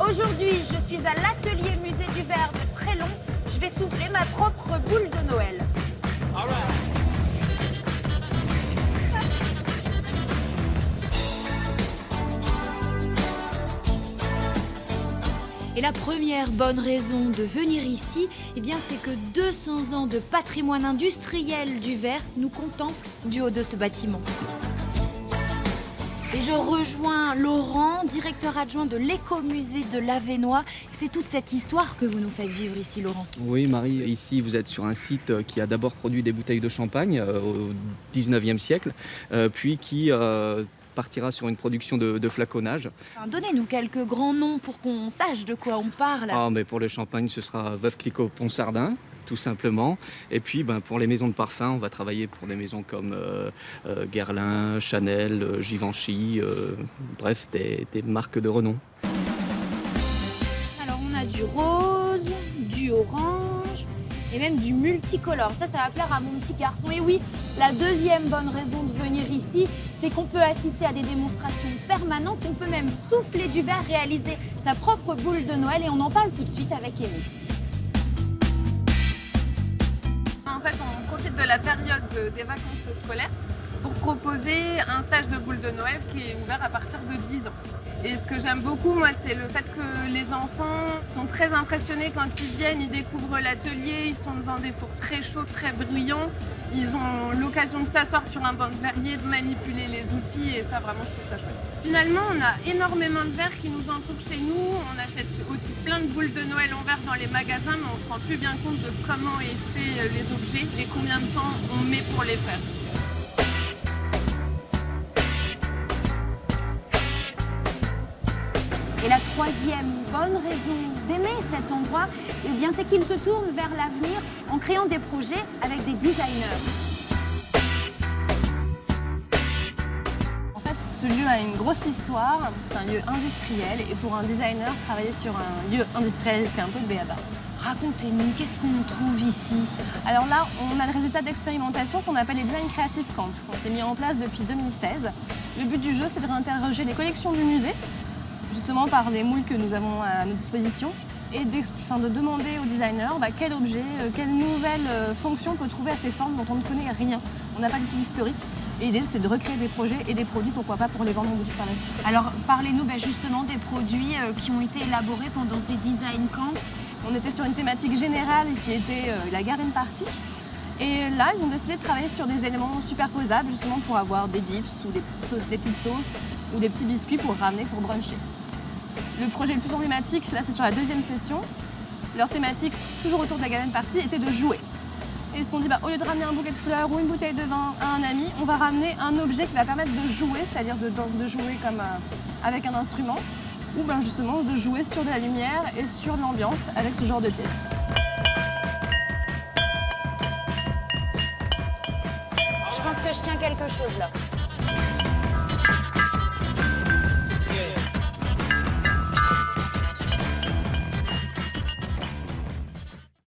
Aujourd'hui, je suis à l'atelier musée du verre de Trélon. Je vais souffler ma propre boule de Noël. Et la première bonne raison de venir ici, eh bien, c'est que 200 ans de patrimoine industriel du verre nous contemplent du haut de ce bâtiment. Et je rejoins Laurent, directeur adjoint de l'écomusée de l'Avesnois. C'est toute cette histoire que vous nous faites vivre ici, Laurent. Oui, Marie, ici vous êtes sur un site qui a d'abord produit des bouteilles de champagne au 19e siècle, puis qui partira sur une production de flaconnage. Enfin, donnez-nous quelques grands noms pour qu'on sache de quoi on parle. Ah, mais pour le champagne, ce sera Veuve Clicquot Ponsardin, tout simplement. Et puis pour les maisons de parfum, on va travailler pour des maisons comme Guerlain, Chanel, Givenchy, bref, des marques de renom. Alors on a du rose, du orange et même du multicolore. Ça va plaire à mon petit garçon. Et oui, la deuxième bonne raison de venir ici, c'est qu'on peut assister à des démonstrations permanentes. On peut même souffler du verre, réaliser sa propre boule de Noël. Et on en parle tout de suite avec Amy. En fait, on profite de la période des vacances scolaires pour proposer un stage de boule de Noël qui est ouvert à partir de 10 ans. Et ce que j'aime beaucoup, moi, c'est le fait que les enfants sont très impressionnés quand ils viennent, ils découvrent l'atelier, ils sont devant des fours très chauds, très bruyants. Ils ont l'occasion de s'asseoir sur un banc de verrier, de manipuler les outils et ça, vraiment, je trouve ça chouette. Finalement, on a énormément de verres qui nous entourent chez nous. On achète aussi plein de boules de Noël en verre dans les magasins, mais on se rend plus bien compte de comment est fait les objets et combien de temps on met pour les faire. Et la troisième bonne raison d'aimer cet endroit, eh bien, c'est qu'il se tourne vers l'avenir en créant des projets avec des designers. En fait, ce lieu a une grosse histoire. C'est un lieu industriel et pour un designer, travailler sur un lieu industriel, c'est un peu le b.a.-ba. Racontez-nous, qu'est-ce qu'on trouve ici? Alors là, on a le résultat d'expérimentation qu'on appelle les Design Creative Camp, qui ont été mis en place depuis 2016. Le but du jeu, c'est de réinterroger les collections du musée, justement par les moules que nous avons à notre disposition, et de demander aux designers quel objet, quelle nouvelle fonction on peut trouver à ces formes dont on ne connaît rien. On n'a pas du tout d'historique. Et l'idée, c'est de recréer des projets et des produits, pourquoi pas, pour les vendre en boutique par la suite. Alors, parlez-nous justement des produits qui ont été élaborés pendant ces design camps. On était sur une thématique générale qui était la garden party. Et là, ils ont décidé de travailler sur des éléments superposables, justement pour avoir des dips ou des petites sauces ou des petits biscuits pour ramener pour bruncher. Le projet le plus emblématique, là c'est sur la deuxième session, leur thématique, toujours autour de la garden party, était de jouer. Et ils se sont dit, au lieu de ramener un bouquet de fleurs ou une bouteille de vin à un ami, on va ramener un objet qui va permettre de jouer, c'est-à-dire de jouer comme avec un instrument, ou justement de jouer sur de la lumière et sur de l'ambiance avec ce genre de pièces. Je pense que je tiens quelque chose là.